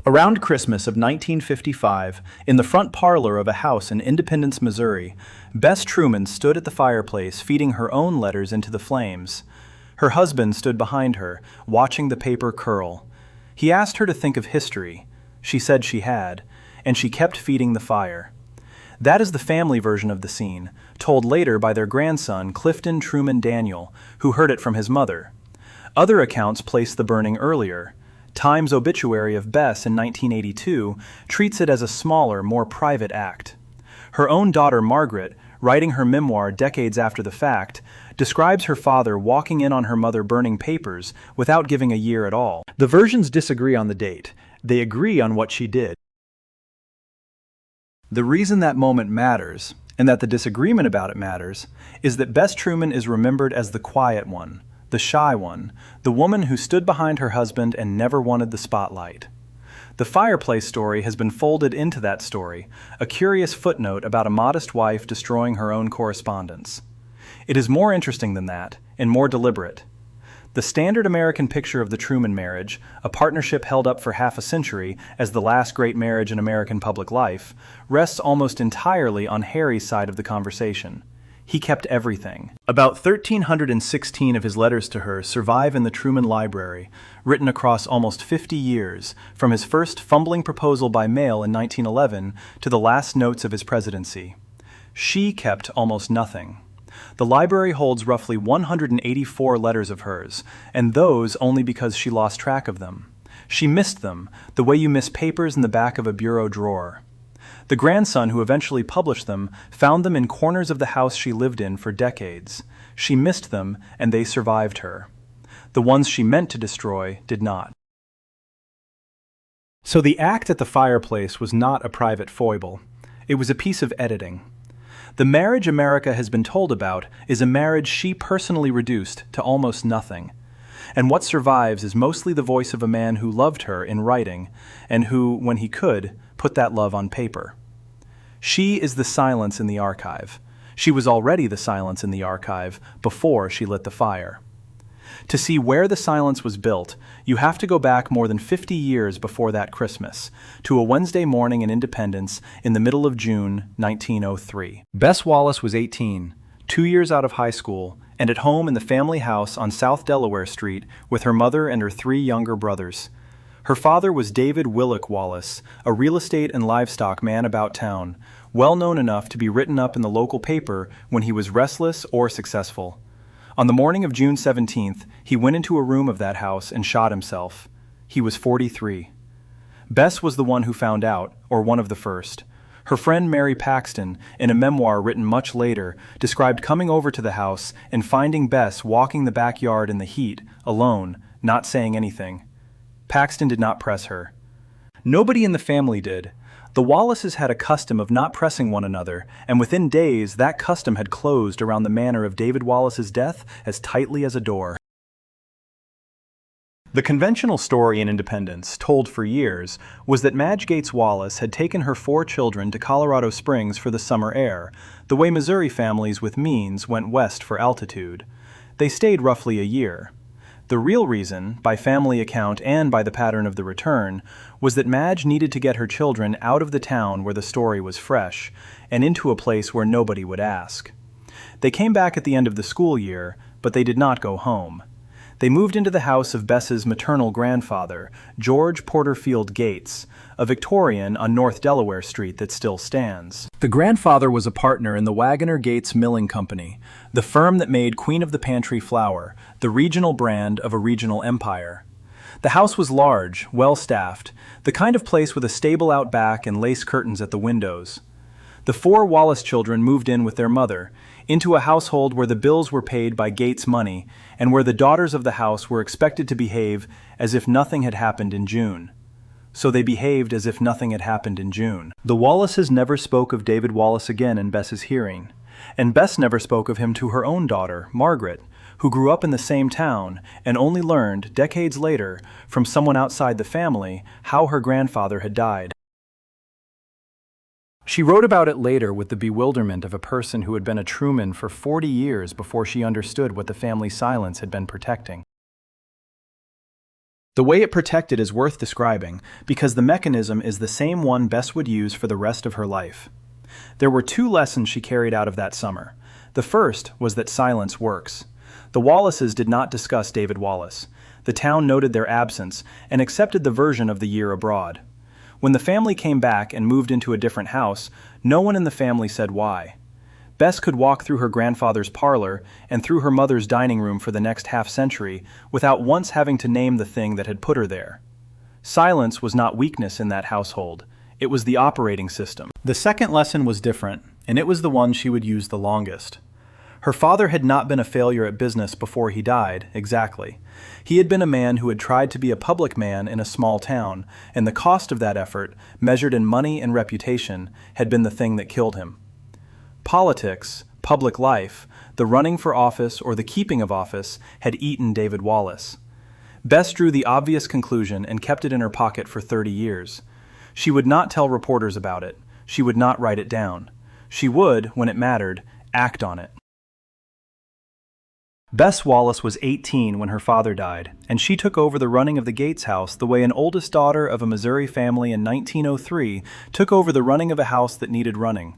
Around Christmas of 1955, in the front parlor of a house in Independence, Missouri, Bess Truman stood at the fireplace feeding her own letters into the flames. Her husband stood behind her, watching the paper curl. He asked her to think of history. She said she had, and she kept feeding the fire. That is the family version of the scene, told later by their grandson, Clifton Truman Daniel, who heard it from his mother. Other accounts place the burning earlier. Time's obituary of Bess in 1982 treats it as a smaller, more private act. Her own daughter Margaret, writing her memoir decades after the fact, describes her father walking in on her mother burning papers without giving a year at all. The versions disagree on the date. They agree on what she did. The reason that moment matters, and that the disagreement about it matters, is that Bess Truman is remembered as the quiet one, the shy one, the woman who stood behind her husband and never wanted the spotlight. The fireplace story has been folded into that story, a curious footnote about a modest wife destroying her own correspondence. It is more interesting than that, and more deliberate. The standard American picture of the Truman marriage, a partnership held up for half a century as the last great marriage in American public life, rests almost entirely on Harry's side of the conversation. He kept everything. About 1,316 of his letters to her survive in the Truman Library, written across almost 50 years, from his first fumbling proposal by mail in 1911 to the last notes of his presidency. She kept almost nothing. The library holds roughly 184 letters of hers, and those only because she lost track of them. She missed them, the way you miss papers in the back of a bureau drawer. The grandson who eventually published them found them in corners of the house she lived in for decades. She missed them, and they survived her. The ones she meant to destroy did not. So the act at the fireplace was not a private foible. It was a piece of editing. The marriage America has been told about is a marriage she personally reduced to almost nothing. And what survives is mostly the voice of a man who loved her in writing, and who, when he could, put that love on paper. She is the silence in the archive. She was already the silence in the archive before she lit the fire. To see where the silence was built, you have to go back more than 50 years before that Christmas, to a Wednesday morning in Independence in the middle of June 1903. Bess Wallace was 18, 2 years out of high school, and at home in the family house on South Delaware Street with her mother and her 3 younger brothers. Her father was David Wallace, a real estate and livestock man about town, well known enough to be written up in the local paper when he was restless or successful. On the morning of June 17th, he went into a room of that house and shot himself. He was 43. Bess was the one who found out, or one of the first. Her friend Mary Paxton, in a memoir written much later, described coming over to the house and finding Bess walking the backyard in the heat, alone, not saying anything. Paxton did not press her. Nobody in the family did. The Wallaces had a custom of not pressing one another, and within days that custom had closed around the manner of David Wallace's death as tightly as a door. The conventional story in Independence, told for years, was that Madge Gates Wallace had taken her 4 children to Colorado Springs for the summer air, the way Missouri families with means went west for altitude. They stayed roughly a year. The real reason, by family account and by the pattern of the return, was that Madge needed to get her children out of the town where the story was fresh, and into a place where nobody would ask. They came back at the end of the school year, but they did not go home. They moved into the house of Bess's maternal grandfather, George Porterfield Gates, a Victorian on North Delaware Street that still stands. The grandfather was a partner in the Wagoner Gates Milling Company, the firm that made Queen of the Pantry flour, the regional brand of a regional empire. The house was large, well-staffed, the kind of place with a stable out back and lace curtains at the windows. The 4 Wallace children moved in with their mother, into a household where the bills were paid by Gates' money and where the daughters of the house were expected to behave as if nothing had happened in June. So they behaved as if nothing had happened in June. The Wallaces never spoke of David Wallace again in Bess's hearing, and Bess never spoke of him to her own daughter, Margaret, who grew up in the same town and only learned, decades later, from someone outside the family, how her grandfather had died. She wrote about it later with the bewilderment of a person who had been a Truman for 40 years before she understood what the family silence had been protecting. The way it protected is worth describing, because the mechanism is the same one Bess would use for the rest of her life. There were 2 lessons she carried out of that summer. The first was that silence works. The Wallaces did not discuss David Wallace. The town noted their absence and accepted the version of the year abroad. When the family came back and moved into a different house, no one in the family said why. Bess could walk through her grandfather's parlor and through her mother's dining room for the next half-century without once having to name the thing that had put her there. Silence was not weakness in that household. It was the operating system. The second lesson was different, and it was the one she would use the longest. Her father had not been a failure at business before he died, exactly. He had been a man who had tried to be a public man in a small town, and the cost of that effort, measured in money and reputation, had been the thing that killed him. Politics, public life, the running for office or the keeping of office had eaten David Wallace. Bess drew the obvious conclusion and kept it in her pocket for 30 years. She would not tell reporters about it. She would not write it down. She would, when it mattered, act on it. Bess Wallace was 18 when her father died, and she took over the running of the Gates house the way an oldest daughter of a Missouri family in 1903 took over the running of a house that needed running.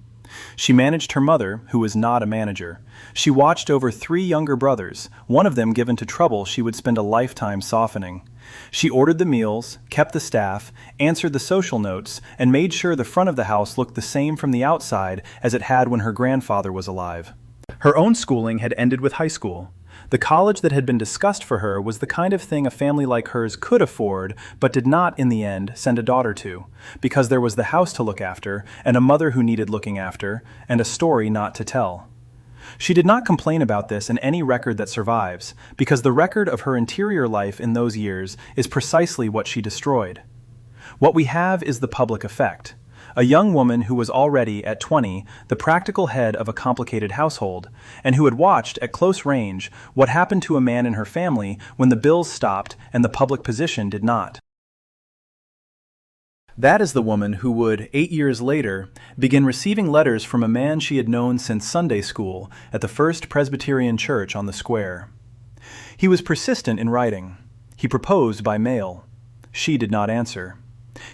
She managed her mother, who was not a manager. She watched over 3 younger brothers, one of them given to trouble she would spend a lifetime softening. She ordered the meals, kept the staff, answered the social notes, and made sure the front of the house looked the same from the outside as it had when her grandfather was alive. Her own schooling had ended with high school. The college that had been discussed for her was the kind of thing a family like hers could afford, but did not, in the end, send a daughter to, because there was the house to look after, and a mother who needed looking after, and a story not to tell. She did not complain about this in any record that survives, because the record of her interior life in those years is precisely what she destroyed. What we have is the public effect. A young woman who was already, at 20, the practical head of a complicated household, and who had watched, at close range, what happened to a man in her family when the bills stopped and the public position did not. That is the woman who would, 8 years later, begin receiving letters from a man she had known since Sunday school at the First Presbyterian Church on the square. He was persistent in writing. He proposed by mail. She did not answer.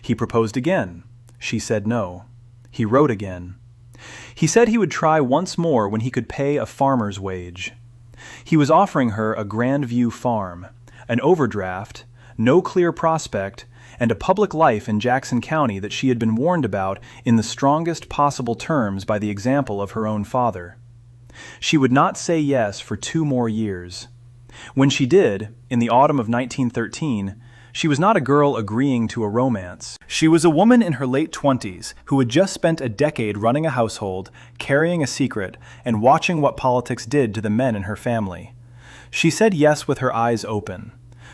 He proposed again. She said no. He wrote again. He said he would try once more when he could pay a farmer's wage. He was offering her a Grandview farm, an overdraft, no clear prospect, and a public life in Jackson County that she had been warned about in the strongest possible terms by the example of her own father. She would not say yes for 2 more years. When she did, in the autumn of 1913, she was not a girl agreeing to a romance. She was a woman in her late 20s who had just spent a decade running a household, carrying a secret, and watching what politics did to the men in her family. She said yes with her eyes open.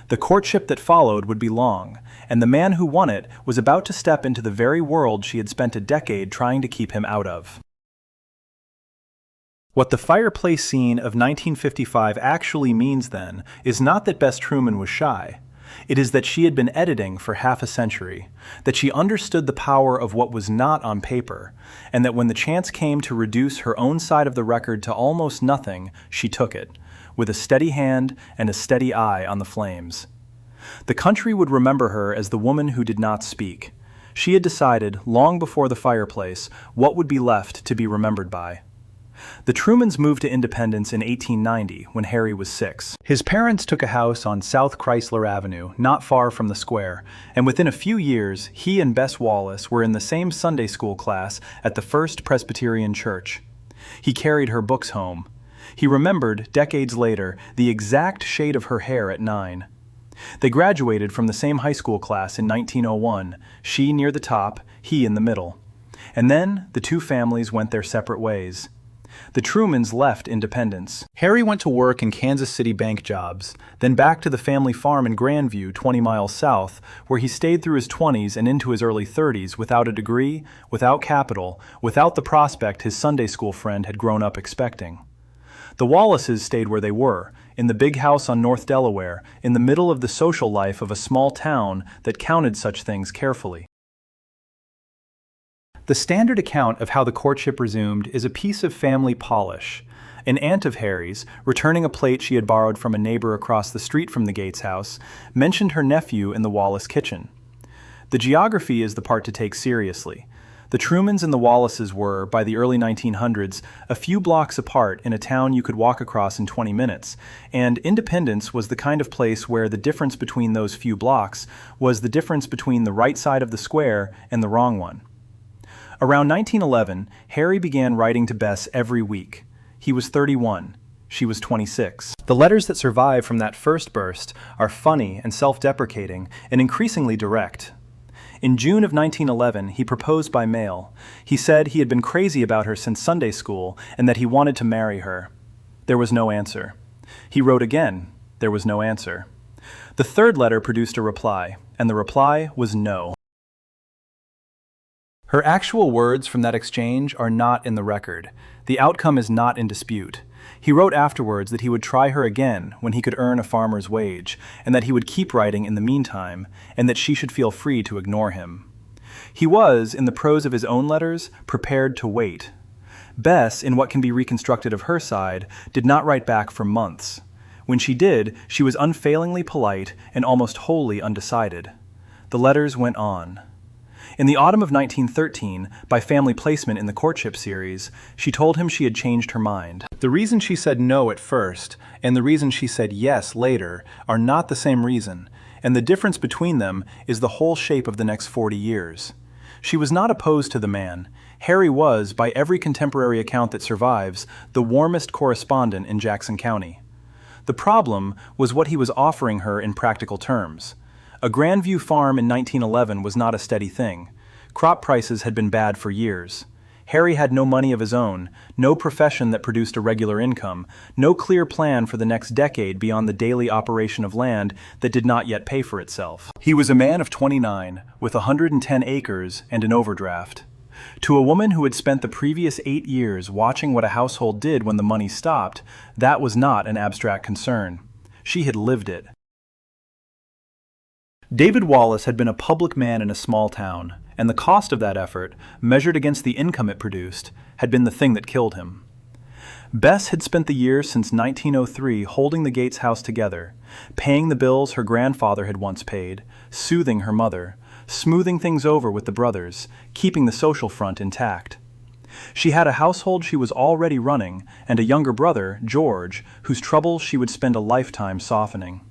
The courtship that followed would be long, and the man who won it was about to step into the very world she had spent a decade trying to keep him out of. What the fireplace scene of 1955 actually means, then, is not that Bess Truman was shy. It is that she had been editing for half a century, that she understood the power of what was not on paper, and that when the chance came to reduce her own side of the record to almost nothing, she took it, with a steady hand and a steady eye on the flames. The country would remember her as the woman who did not speak. She had decided, long before the fireplace, what would be left to be remembered by. The Trumans moved to independence in 1890 when Harry was 6. His parents took a house on South Chrysler Avenue, not far from the square, and within a few years, he and Bess Wallace were in the same Sunday school class at the First Presbyterian Church. He carried her books home. He remembered, decades later, the exact shade of her hair at 9. They graduated from the same high school class in 1901, she near the top, he in the middle. And then the 2 families went their separate ways. The Trumans left independence. Harry went to work in Kansas City bank jobs, then back to the family farm in Grandview, 20 miles south, where he stayed through his 20s and into his early 30s without a degree, without capital, without the prospect his Sunday school friend had grown up expecting. The Wallaces stayed where they were, in the big house on North Delaware, in the middle of the social life of a small town that counted such things carefully. The standard account of how the courtship resumed is a piece of family polish, An aunt of Harry's, returning a plate she had borrowed from a neighbor across the street from the Gates house, mentioned her nephew in the Wallace kitchen. The geography is the part to take seriously. The Trumans and the Wallaces were, by the early 1900s, a few blocks apart in a town you could walk across in 20 minutes, and Independence was the kind of place where the difference between those few blocks was the difference between the right side of the square and the wrong one. Around 1911, Harry began writing to Bess every week. He was 31. She was 26. The letters that survive from that first burst are funny and self-deprecating and increasingly direct. In June of 1911, he proposed by mail. He said he had been crazy about her since Sunday school and that he wanted to marry her. There was no answer. He wrote again. There was no answer. The third letter produced a reply, and the reply was no. Her actual words from that exchange are not in the record. The outcome is not in dispute. He wrote afterwards that he would try her again when he could earn a farmer's wage, and that he would keep writing in the meantime, and that she should feel free to ignore him. He was, in the prose of his own letters, prepared to wait. Bess, in what can be reconstructed of her side, did not write back for months. When she did, she was unfailingly polite and almost wholly undecided. The letters went on. In the autumn of 1913, by family placement in the courtship series, she told him she had changed her mind. The reason she said no at first, and the reason she said yes later, are not the same reason, and the difference between them is the whole shape of the next 40 years. She was not opposed to the man. Harry was, by every contemporary account that survives, the warmest correspondent in Jackson County. The problem was what he was offering her in practical terms. A Grandview farm in 1911 was not a steady thing. Crop prices had been bad for years. Harry had no money of his own, no profession that produced a regular income, no clear plan for the next decade beyond the daily operation of land that did not yet pay for itself. He was a man of 29, with 110 acres and an overdraft. To a woman who had spent the previous 8 years watching what a household did when the money stopped, that was not an abstract concern. She had lived it. David Wallace had been a public man in a small town, and the cost of that effort, measured against the income it produced, had been the thing that killed him. Bess had spent the years since 1903 holding the Gates house together, paying the bills her grandfather had once paid, soothing her mother, smoothing things over with the brothers, keeping the social front intact. She had a household she was already running, and a younger brother, George, whose troubles she would spend a lifetime softening.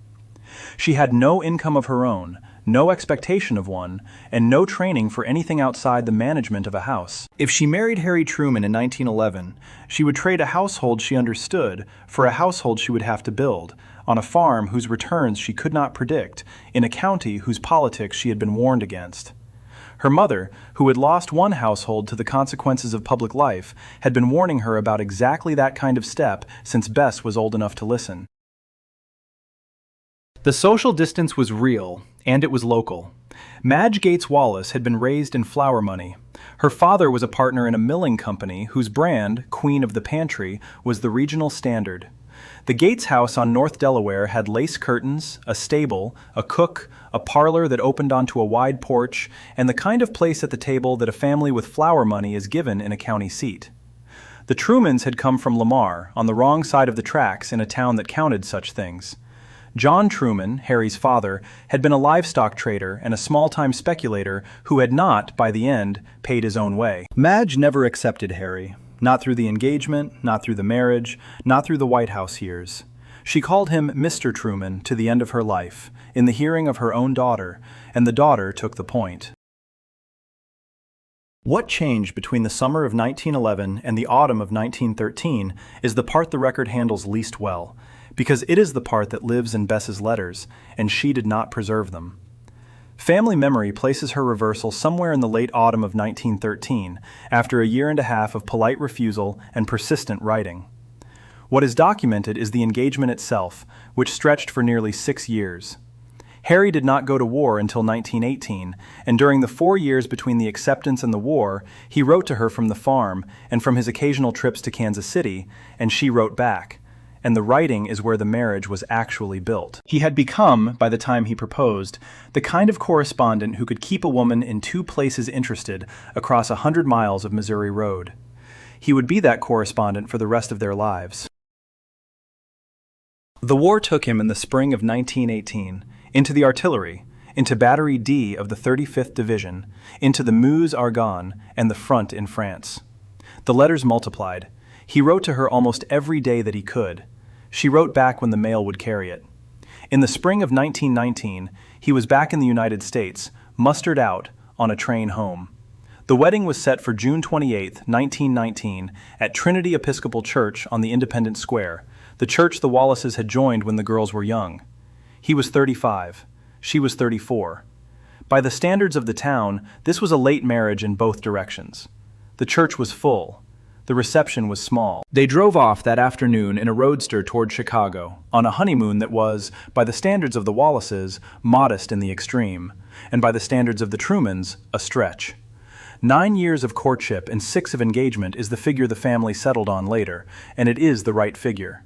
She had no income of her own, no expectation of one, and no training for anything outside the management of a house. If she married Harry Truman in 1911, she would trade a household she understood for a household she would have to build, on a farm whose returns she could not predict, in a county whose politics she had been warned against. Her mother, who had lost one household to the consequences of public life, had been warning her about exactly that kind of step since Bess was old enough to listen. The social distance was real, and it was local. Madge Gates Wallace had been raised in flour money. Her father was a partner in a milling company whose brand, Queen of the Pantry, was the regional standard. The Gates house on North Delaware had lace curtains, a stable, a cook, a parlor that opened onto a wide porch, and the kind of place at the table that a family with flour money is given in a county seat. The Trumans had come from Lamar, on the wrong side of the tracks in a town that counted such things. John Truman, Harry's father, had been a livestock trader and a small-time speculator who had not, by the end, paid his own way. Madge never accepted Harry, not through the engagement, not through the marriage, not through the White House years. She called him Mr. Truman to the end of her life, in the hearing of her own daughter, and the daughter took the point. What changed between the summer of 1911 and the autumn of 1913 is the part the record handles least well, because it is the part that lives in Bess's letters, and she did not preserve them. Family memory places her reversal somewhere in the late autumn of 1913, after a year and a half of polite refusal and persistent writing. What is documented is the engagement itself, which stretched for nearly 6 years. Harry did not go to war until 1918, and during the 4 years between the acceptance and the war, he wrote to her from the farm and from his occasional trips to Kansas City, and she wrote back. And the writing is where the marriage was actually built. He had become, by the time he proposed, the kind of correspondent who could keep a woman in 2 places interested across 100 miles of Missouri road. He would be that correspondent for the rest of their lives. The war took him in the spring of 1918 into the artillery, into Battery D of the 35th Division, into the Meuse-Argonne and the front in France. The letters multiplied. He wrote to her almost every day that he could. She wrote back when the mail would carry it. In the spring of 1919, he was back in the United States, mustered out, on a train home. The wedding was set for June 28, 1919, at Trinity Episcopal Church on the Independence Square, the church the Wallaces had joined when the girls were young. He was 35. She was 34. By the standards of the town, this was a late marriage in both directions. The church was full. The reception was small. They drove off that afternoon in a roadster toward Chicago, on a honeymoon that was, by the standards of the Wallaces, modest in the extreme, and by the standards of the Trumans, a stretch. 9 years of courtship and 6 of engagement is the figure the family settled on later, and it is the right figure.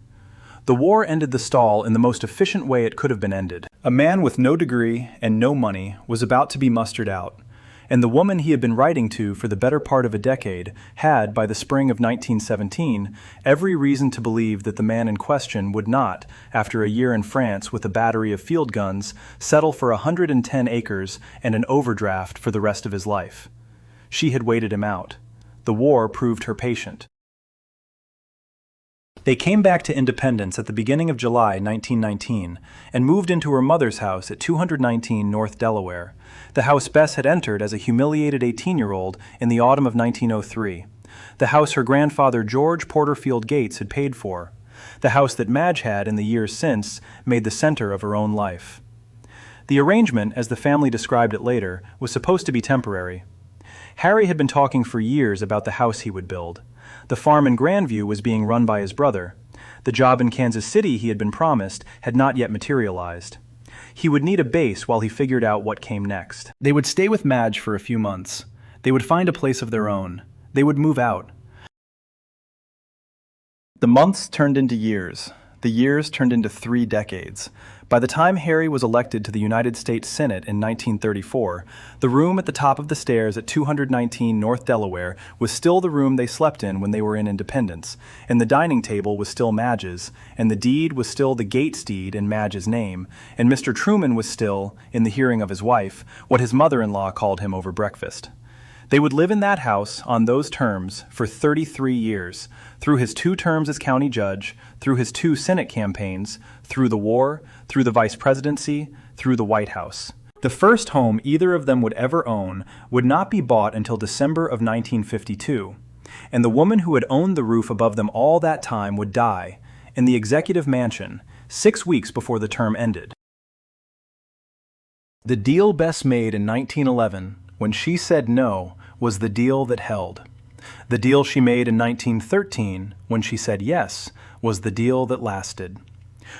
The war ended the stall in the most efficient way it could have been ended. A man with no degree and no money was about to be mustered out, and the woman he had been writing to for the better part of a decade had, by the spring of 1917, every reason to believe that the man in question would not, after a year in France with a battery of field guns, settle for 110 acres and an overdraft for the rest of his life. She had waited him out. The war proved her patient. They came back to Independence at the beginning of July 1919 and moved into her mother's house at 219 North Delaware, the house Bess had entered as a humiliated 18-year-old in the autumn of 1903, the house her grandfather George Porterfield Gates had paid for, the house that Madge had, in the years since, made the center of her own life. The arrangement, as the family described it later, was supposed to be temporary. Harry had been talking for years about the house he would build. The farm in Grandview was being run by his brother. The job in Kansas City he had been promised had not yet materialized. He would need a base while he figured out what came next. They would stay with Madge for a few months. They would find a place of their own. They would move out. The months turned into years. The years turned into 3 decades. By the time Harry was elected to the United States Senate in 1934, the room at the top of the stairs at 219 North Delaware was still the room they slept in when they were in Independence, and the dining table was still Madge's, and the deed was still the Gates deed in Madge's name, and Mr. Truman was still, in the hearing of his wife, what his mother-in-law called him over breakfast. They would live in that house on those terms for 33 years, through his 2 terms as county judge, through his 2 Senate campaigns, through the war, through the vice presidency, through the White House. The first home either of them would ever own would not be bought until December of 1952, and the woman who had owned the roof above them all that time would die, in the executive mansion, 6 weeks before the term ended. The deal Bess made in 1911, when she said no, was the deal that held. The deal she made in 1913, when she said yes, was the deal that lasted.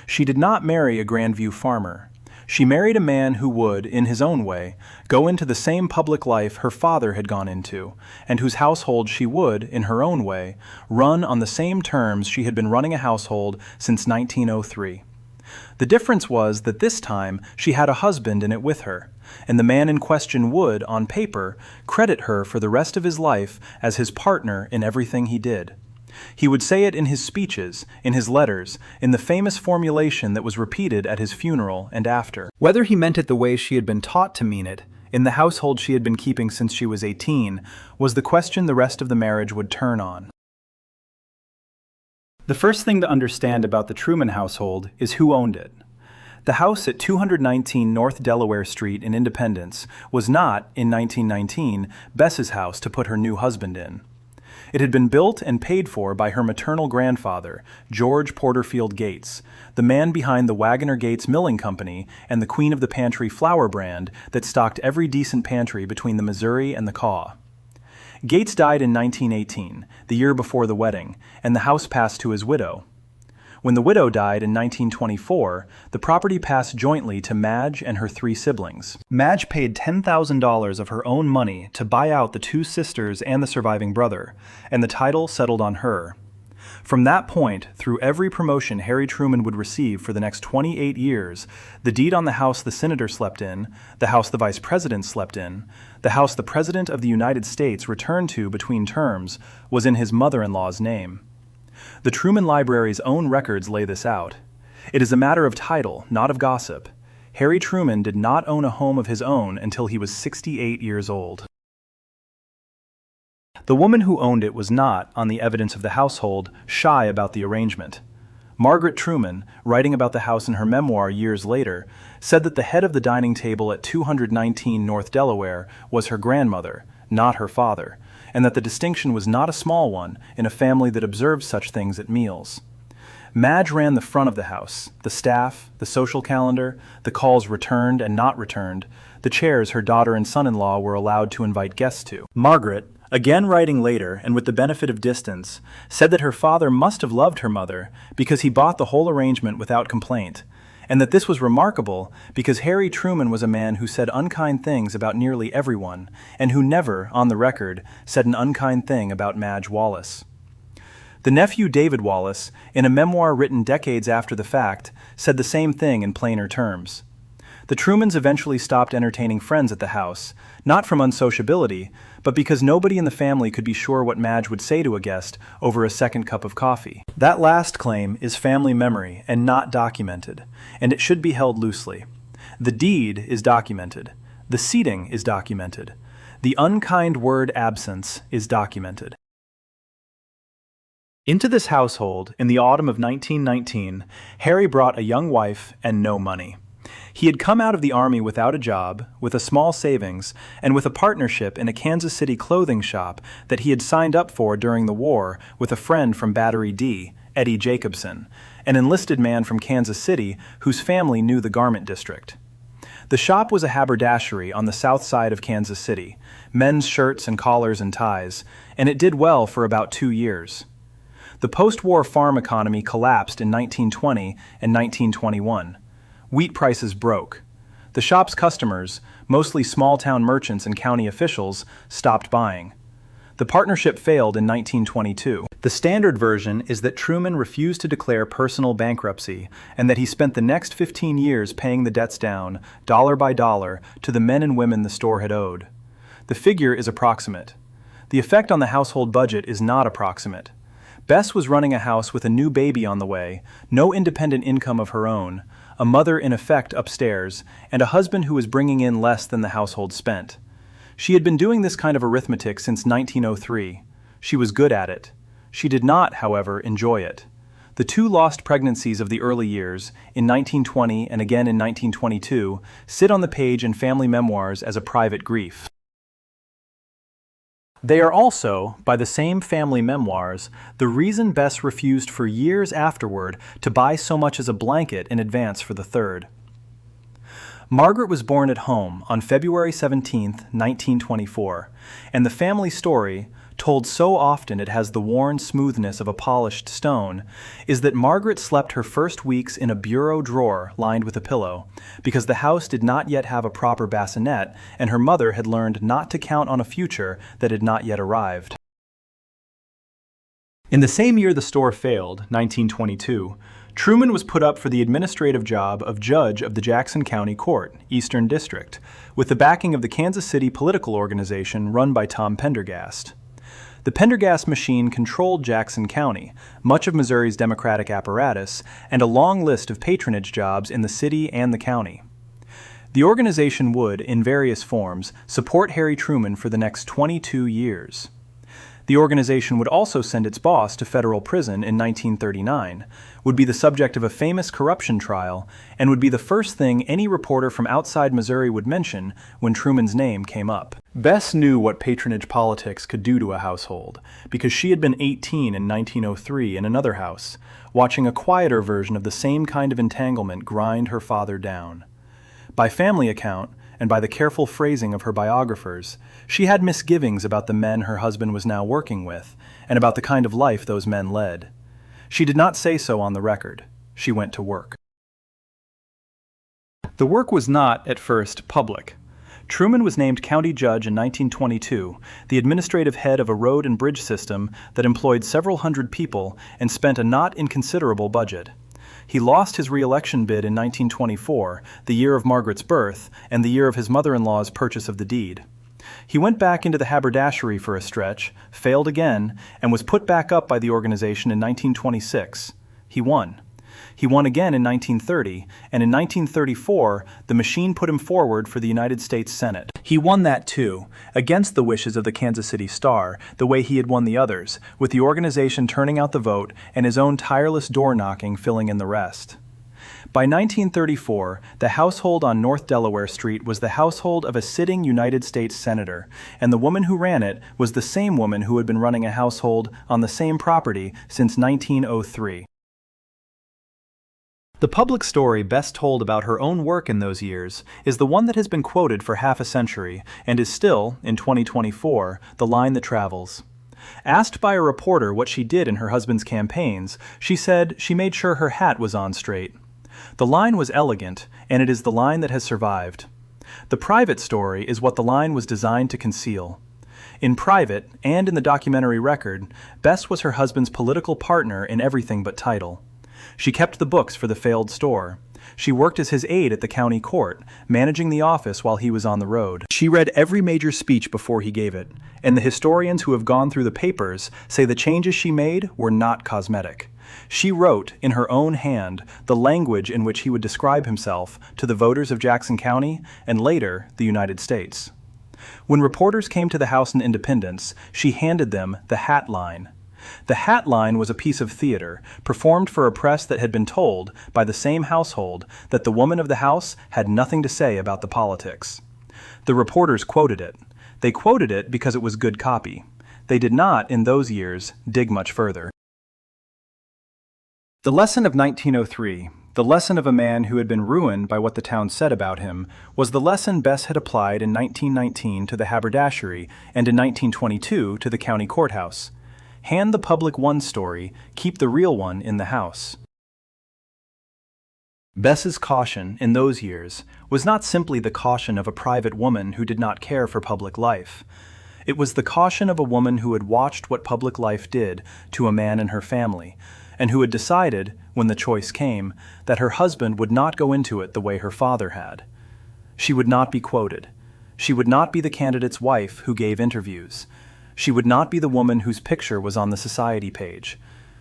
She did not marry a Grandview farmer. She married a man who would, in his own way, go into the same public life her father had gone into, and whose household she would, in her own way, run on the same terms she had been running a household since 1903. The difference was that this time she had a husband in it with her, and the man in question would, on paper, credit her for the rest of his life as his partner in everything he did. He would say it in his speeches, in his letters, in the famous formulation that was repeated at his funeral and after. Whether he meant it the way she had been taught to mean it, in the household she had been keeping since she was 18, was the question the rest of the marriage would turn on. The first thing to understand about the Truman household is who owned it. The house at 219 North Delaware Street in Independence was not, in 1919, Bess's house to put her new husband in. It had been built and paid for by her maternal grandfather, George Porterfield Gates, the man behind the Wagoner Gates Milling Company and the Queen of the Pantry flour brand that stocked every decent pantry between the Missouri and the Kaw. Gates died in 1918, the year before the wedding, and the house passed to his widow. When the widow died in 1924, the property passed jointly to Madge and her 3 siblings. Madge paid $10,000 of her own money to buy out the 2 sisters and the surviving brother, and the title settled on her. From that point, through every promotion Harry Truman would receive for the next 28 years, the deed on the house the senator slept in, the house the vice president slept in, the house the president of the United States returned to between terms, was in his mother-in-law's name. The Truman Library's own records lay this out. It is a matter of title, not of gossip. Harry Truman did not own a home of his own until he was 68 years old. The woman who owned it was not, on the evidence of the household, shy about the arrangement. Margaret Truman, writing about the house in her memoir years later, said that the head of the dining table at 219 North Delaware was her grandmother, not her father, and that the distinction was not a small one in a family that observed such things at meals. Madge ran the front of the house, the staff, the social calendar, the calls returned and not returned, the chairs her daughter and son-in-law were allowed to invite guests to. Margaret, again writing later and with the benefit of distance, said that her father must have loved her mother because he bought the whole arrangement without complaint, and that this was remarkable because Harry Truman was a man who said unkind things about nearly everyone, and who never, on the record, said an unkind thing about Madge Wallace. The nephew David Wallace, in a memoir written decades after the fact, said the same thing in plainer terms. The Trumans eventually stopped entertaining friends at the house, not from unsociability, but because nobody in the family could be sure what Madge would say to a guest over a second cup of coffee. That last claim is family memory and not documented, and it should be held loosely. The deed is documented. The seating is documented. The unkind word absence is documented. Into this household, in the autumn of 1919, Harry brought a young wife and no money. He had come out of the army without a job, with a small savings, and with a partnership in a Kansas City clothing shop that he had signed up for during the war with a friend from Battery D, Eddie Jacobson, an enlisted man from Kansas City whose family knew the garment district. The shop was a haberdashery on the south side of Kansas City, men's shirts and collars and ties, and it did well for about 2 years. The post-war farm economy collapsed in 1920 and 1921. Wheat prices broke. The shop's customers, mostly small-town merchants and county officials, stopped buying. The partnership failed in 1922. The standard version is that Truman refused to declare personal bankruptcy and that he spent the next 15 years paying the debts down, dollar by dollar, to the men and women the store had owed. The figure is approximate. The effect on the household budget is not approximate. Bess was running a house with a new baby on the way, no independent income of her own, a mother in effect upstairs, and a husband who was bringing in less than the household spent. She had been doing this kind of arithmetic since 1903. She was good at it. She did not, however, enjoy it. The 2 lost pregnancies of the early years, in 1920 and again in 1922, sit on the page in family memoirs as a private grief. They are also, by the same family memoirs, the reason Bess refused for years afterward to buy so much as a blanket in advance for the third. Margaret was born at home on February 17, 1924, and the family story, told so often it has the worn smoothness of a polished stone, is that Margaret slept her first weeks in a bureau drawer lined with a pillow, because the house did not yet have a proper bassinet, and her mother had learned not to count on a future that had not yet arrived. In the same year the store failed, 1922, Truman was put up for the administrative job of judge of the Jackson County Court, Eastern District, with the backing of the Kansas City political organization run by Tom Pendergast. The Pendergast machine controlled Jackson County, much of Missouri's Democratic apparatus, and a long list of patronage jobs in the city and the county. The organization would, in various forms, support Harry Truman for the next 22 years. The organization would also send its boss to federal prison in 1939, would be the subject of a famous corruption trial, and would be the first thing any reporter from outside Missouri would mention when Truman's name came up. Bess knew what patronage politics could do to a household, because she had been 18 in 1903 in another house, watching a quieter version of the same kind of entanglement grind her father down. By family account, and by the careful phrasing of her biographers, she had misgivings about the men her husband was now working with, and about the kind of life those men led. She did not say so on the record. She went to work. The work was not, at first, public. Truman was named county judge in 1922, the administrative head of a road and bridge system that employed several hundred people and spent a not inconsiderable budget. He lost his re-election bid in 1924, the year of Margaret's birth and the year of his mother-in-law's purchase of the deed. He went back into the haberdashery for a stretch, failed again, and was put back up by the organization in 1926. He won. He won again in 1930, and in 1934, the machine put him forward for the United States Senate. He won that too, against the wishes of the Kansas City Star, the way he had won the others, with the organization turning out the vote and his own tireless door-knocking filling in the rest. By 1934, the household on North Delaware Street was the household of a sitting United States Senator, and the woman who ran it was the same woman who had been running a household on the same property since 1903. The public story best told about her own work in those years is the one that has been quoted for half a century and is still, in 2024, the line that travels. Asked by a reporter what she did in her husband's campaigns, she said she made sure her hat was on straight. The line was elegant, and it is the line that has survived. The private story is what the line was designed to conceal. In private, and in the documentary record, Bess was her husband's political partner in everything but title. She kept the books for the failed store. She worked as his aide at the county court, managing the office while he was on the road. She read every major speech before he gave it, and the historians who have gone through the papers say the changes she made were not cosmetic. She wrote, in her own hand, the language in which he would describe himself to the voters of Jackson County and later the United States. When reporters came to the house in Independence, she handed them the hat line. The hat line was a piece of theater, performed for a press that had been told, by the same household, that the woman of the house had nothing to say about the politics. The reporters quoted it. They quoted it because it was good copy. They did not, in those years, dig much further. The lesson of 1903, the lesson of a man who had been ruined by what the town said about him, was the lesson Bess had applied in 1919 to the haberdashery and in 1922 to the county courthouse. Hand the public one story, keep the real one in the house. Bess's caution, in those years, was not simply the caution of a private woman who did not care for public life. It was the caution of a woman who had watched what public life did to a man and her family, and who had decided, when the choice came, that her husband would not go into it the way her father had. She would not be quoted. She would not be the candidate's wife who gave interviews. She would not be the woman whose picture was on the society page.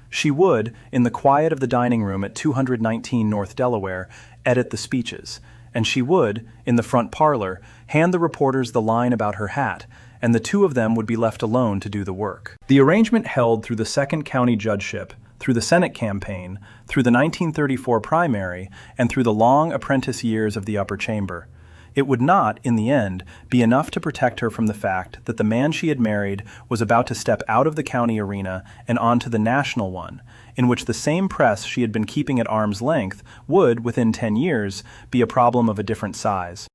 She would, in the quiet of the dining room at 219 North Delaware, edit the speeches, and she would, in the front parlor, hand the reporters the line about her hat, and the two of them would be left alone to do the work. The arrangement held through the second county judgeship, through the Senate campaign, through the 1934 primary, and through the long apprentice years of the upper chamber. It would not, in the end, be enough to protect her from the fact that the man she had married was about to step out of the county arena and onto the national one, in which the same press she had been keeping at arm's length would, within 10 years, be a problem of a different size.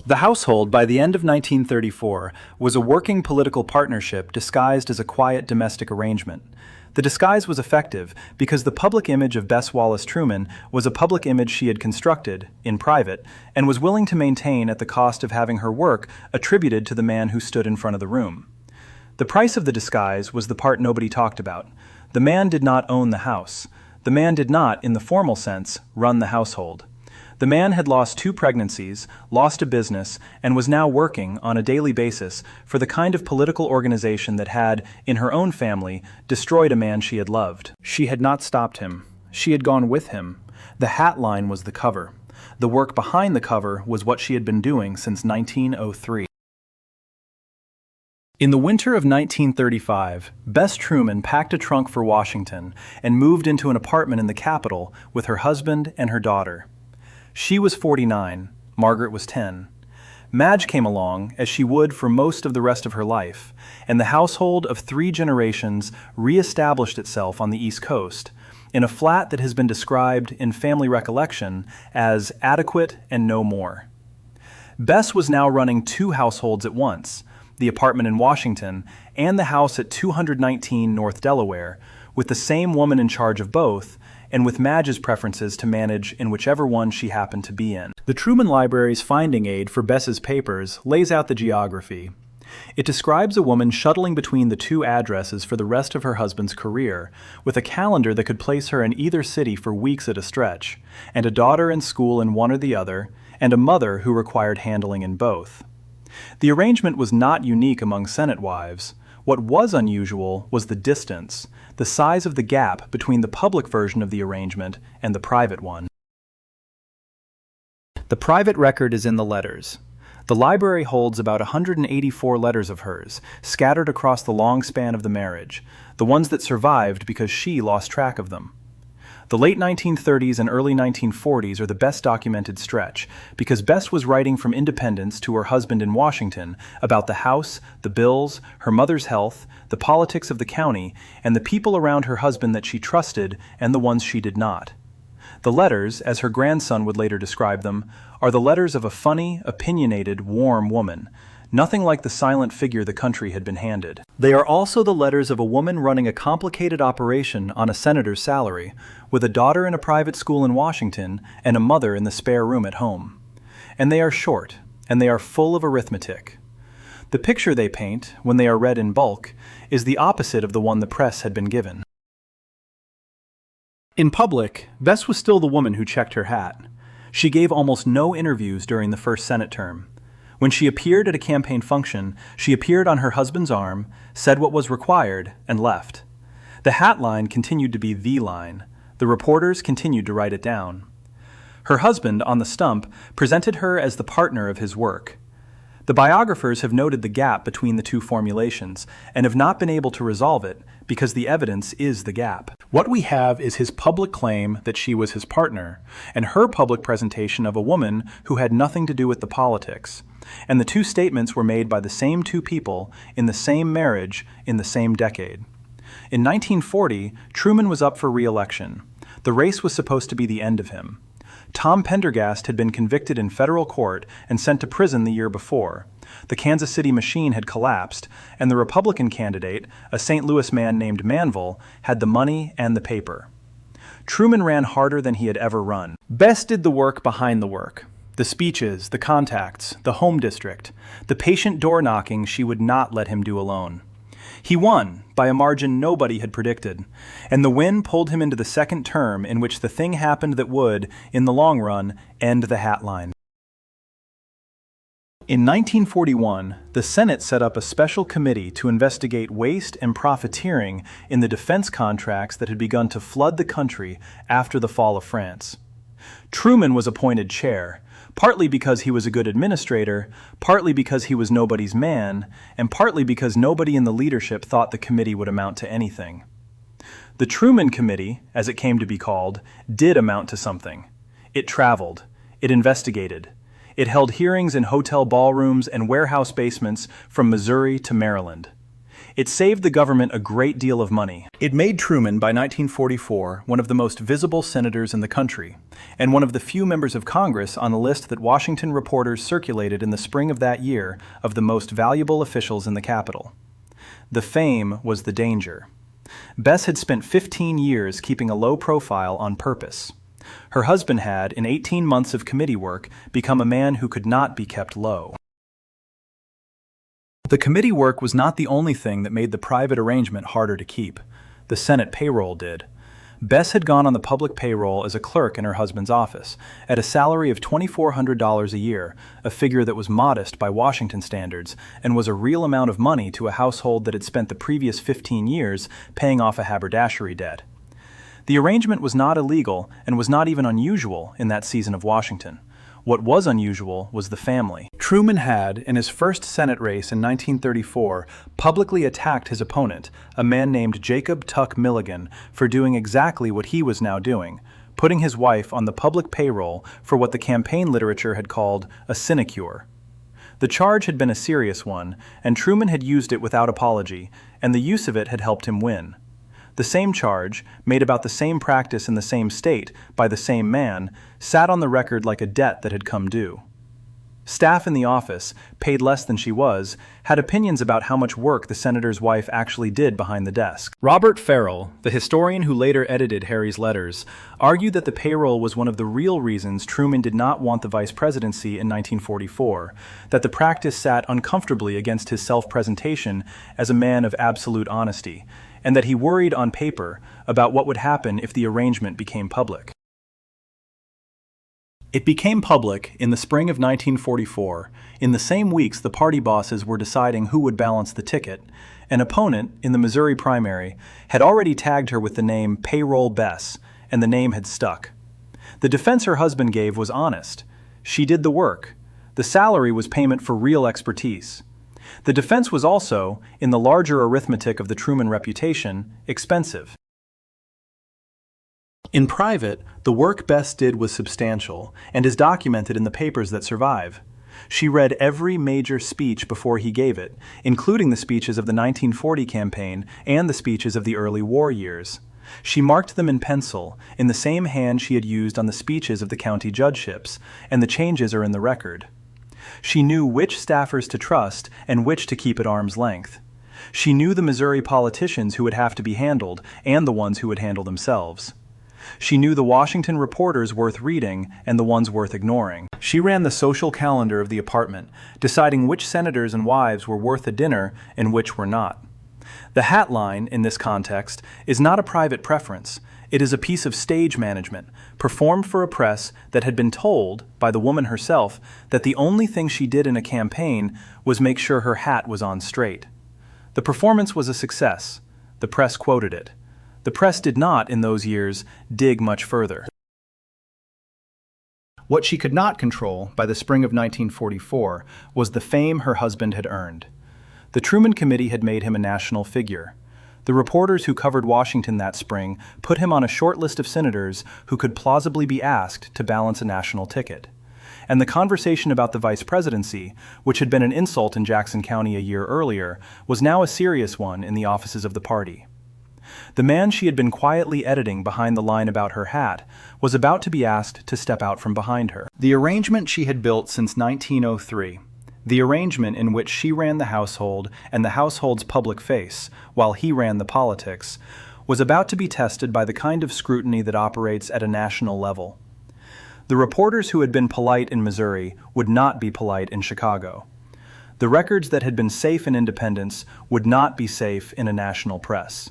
The household, by the end of 1934, was a working political partnership disguised as a quiet domestic arrangement. The disguise was effective because the public image of Bess Wallace Truman was a public image she had constructed, in private, and was willing to maintain at the cost of having her work attributed to the man who stood in front of the room. The price of the disguise was the part nobody talked about. The man did not own the house. The man did not, in the formal sense, run the household. The man had lost 2 pregnancies, lost a business, and was now working, on a daily basis, for the kind of political organization that had, in her own family, destroyed a man she had loved. She had not stopped him. She had gone with him. The hat line was the cover. The work behind the cover was what she had been doing since 1903. In the winter of 1935, Bess Truman packed a trunk for Washington and moved into an apartment in the Capitol with her husband and her daughter. She was 49, Margaret was 10. Madge came along, as she would for most of the rest of her life, and the household of 3 generations re-established itself on the East Coast, in a flat that has been described in family recollection as adequate and no more. Bess was now running 2 households at once, the apartment in Washington and the house at 219 North Delaware, with the same woman in charge of both, and with Madge's preferences to manage in whichever one she happened to be in. The Truman Library's finding aid for Bess's papers lays out the geography. It describes a woman shuttling between the two addresses for the rest of her husband's career, with a calendar that could place her in either city for weeks at a stretch, and a daughter in school in one or the other, and a mother who required handling in both. The arrangement was not unique among Senate wives. What was unusual was the distance, the size of the gap between the public version of the arrangement and the private one. The private record is in the letters. The library holds about 184 letters of hers, scattered across the long span of the marriage, the ones that survived because she lost track of them. The late 1930s and early 1940s are the best documented stretch, because Bess was writing from Independence to her husband in Washington about the house, the bills, her mother's health, the politics of the county, and the people around her husband that she trusted and the ones she did not. The letters, as her grandson would later describe them, are the letters of a funny, opinionated, warm woman, nothing like the silent figure the country had been handed. They are also the letters of a woman running a complicated operation on a senator's salary, with a daughter in a private school in Washington and a mother in the spare room at home. And they are short, and they are full of arithmetic. The picture they paint, when they are read in bulk, is the opposite of the one the press had been given. In public, Bess was still the woman who checked her hat. She gave almost no interviews during the first Senate term. When she appeared at a campaign function, she appeared on her husband's arm, said what was required, and left. The hat line continued to be the line. The reporters continued to write it down. Her husband, on the stump, presented her as the partner of his work. The biographers have noted the gap between the two formulations and have not been able to resolve it because the evidence is the gap. What we have is his public claim that she was his partner, and her public presentation of a woman who had nothing to do with the politics. And the two statements were made by the same two people in the same marriage in the same decade. In 1940, Truman was up for re-election. The race was supposed to be the end of him. Tom Pendergast had been convicted in federal court and sent to prison the year before. The Kansas City machine had collapsed, and the Republican candidate, a St. Louis man named Manville, had the money and the paper. Truman ran harder than he had ever run. Bess did the work behind the work. The speeches, the contacts, the home district, the patient door-knocking she would not let him do alone. He won, by a margin nobody had predicted, and the win pulled him into the second term in which the thing happened that would, in the long run, end the hat line. In 1941, the Senate set up a special committee to investigate waste and profiteering in the defense contracts that had begun to flood the country after the fall of France. Truman was appointed chair, partly because he was a good administrator, partly because he was nobody's man, and partly because nobody in the leadership thought the committee would amount to anything. The Truman Committee, as it came to be called, did amount to something. It traveled. It investigated. It held hearings in hotel ballrooms and warehouse basements from Missouri to Maryland. It saved the government a great deal of money. It made Truman, by 1944, one of the most visible senators in the country, and one of the few members of Congress on the list that Washington reporters circulated in the spring of that year of the most valuable officials in the Capitol. The fame was the danger. Bess had spent 15 years keeping a low profile on purpose. Her husband had, in 18 months of committee work, become a man who could not be kept low. The committee work was not the only thing that made the private arrangement harder to keep. The Senate payroll did. Bess had gone on the public payroll as a clerk in her husband's office, at a salary of $2,400 a year, a figure that was modest by Washington standards, and was a real amount of money to a household that had spent the previous 15 years paying off a haberdashery debt. The arrangement was not illegal and was not even unusual in that season of Washington. What was unusual was the family. Truman had, in his first Senate race in 1934, publicly attacked his opponent, a man named Jacob Tuck Milligan, for doing exactly what he was now doing, putting his wife on the public payroll for what the campaign literature had called a sinecure. The charge had been a serious one, and Truman had used it without apology, and the use of it had helped him win. The same charge, made about the same practice in the same state, by the same man, sat on the record like a debt that had come due. Staff in the office, paid less than she was, had opinions about how much work the senator's wife actually did behind the desk. Robert Farrell, the historian who later edited Harry's letters, argued that the payroll was one of the real reasons Truman did not want the vice presidency in 1944, that the practice sat uncomfortably against his self-presentation as a man of absolute honesty, and that he worried on paper about what would happen if the arrangement became public. It became public in the spring of 1944. In the same weeks the party bosses were deciding who would balance the ticket. An opponent in the Missouri primary had already tagged her with the name Payroll Bess, and the name had stuck. The defense her husband gave was honest. She did the work. The salary was payment for real expertise. The defense was also, in the larger arithmetic of the Truman reputation, expensive. In private, the work Bess did was substantial and is documented in the papers that survive. She read every major speech before he gave it, including the speeches of the 1940 campaign and the speeches of the early war years. She marked them in pencil, in the same hand she had used on the speeches of the county judgeships, and the changes are in the record. She knew which staffers to trust and which to keep at arm's length. She knew the Missouri politicians who would have to be handled and the ones who would handle themselves. She knew the Washington reporters worth reading and the ones worth ignoring. She ran the social calendar of the apartment, deciding which senators and wives were worth a dinner and which were not. The hat line, in this context, is not a private preference. It is a piece of stage management, performed for a press that had been told, by the woman herself, that the only thing she did in a campaign was make sure her hat was on straight. The performance was a success. The press quoted it. The press did not, in those years, dig much further. What she could not control by the spring of 1944 was the fame her husband had earned. The Truman Committee had made him a national figure. The reporters who covered Washington that spring put him on a short list of senators who could plausibly be asked to balance a national ticket. And the conversation about the vice presidency, which had been an insult in Jackson County a year earlier, was now a serious one in the offices of the party. The man she had been quietly editing behind the line about her hat was about to be asked to step out from behind her. The arrangement she had built since 1903, the arrangement in which she ran the household and the household's public face, while he ran the politics, was about to be tested by the kind of scrutiny that operates at a national level. The reporters who had been polite in Missouri would not be polite in Chicago. The records that had been safe in independence would not be safe in a national press.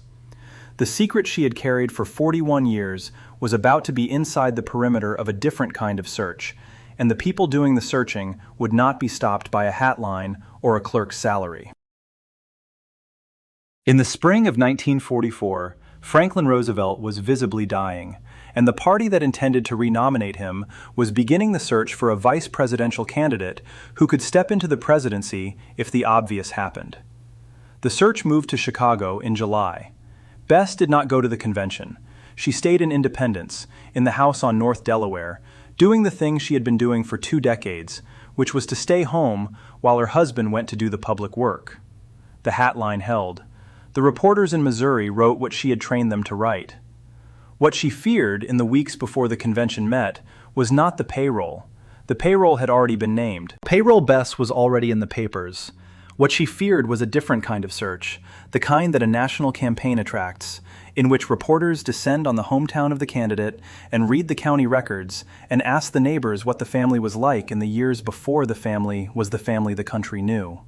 The secret she had carried for 41 years was about to be inside the perimeter of a different kind of search, and the people doing the searching would not be stopped by a hat line or a clerk's salary. In the spring of 1944, Franklin Roosevelt was visibly dying, and the party that intended to renominate him was beginning the search for a vice presidential candidate who could step into the presidency if the obvious happened. The search moved to Chicago in July. Bess did not go to the convention. She stayed in Independence, in the house on North Delaware, doing the thing she had been doing for 2 decades, which was to stay home while her husband went to do the public work. The hat line held. The reporters in Missouri wrote what she had trained them to write. What she feared in the weeks before the convention met was not the payroll. The payroll had already been named. Payroll Bess was already in the papers. What she feared was a different kind of search, the kind that a national campaign attracts, in which reporters descend on the hometown of the candidate and read the county records and ask the neighbors what the family was like in the years before the family was the family the country knew.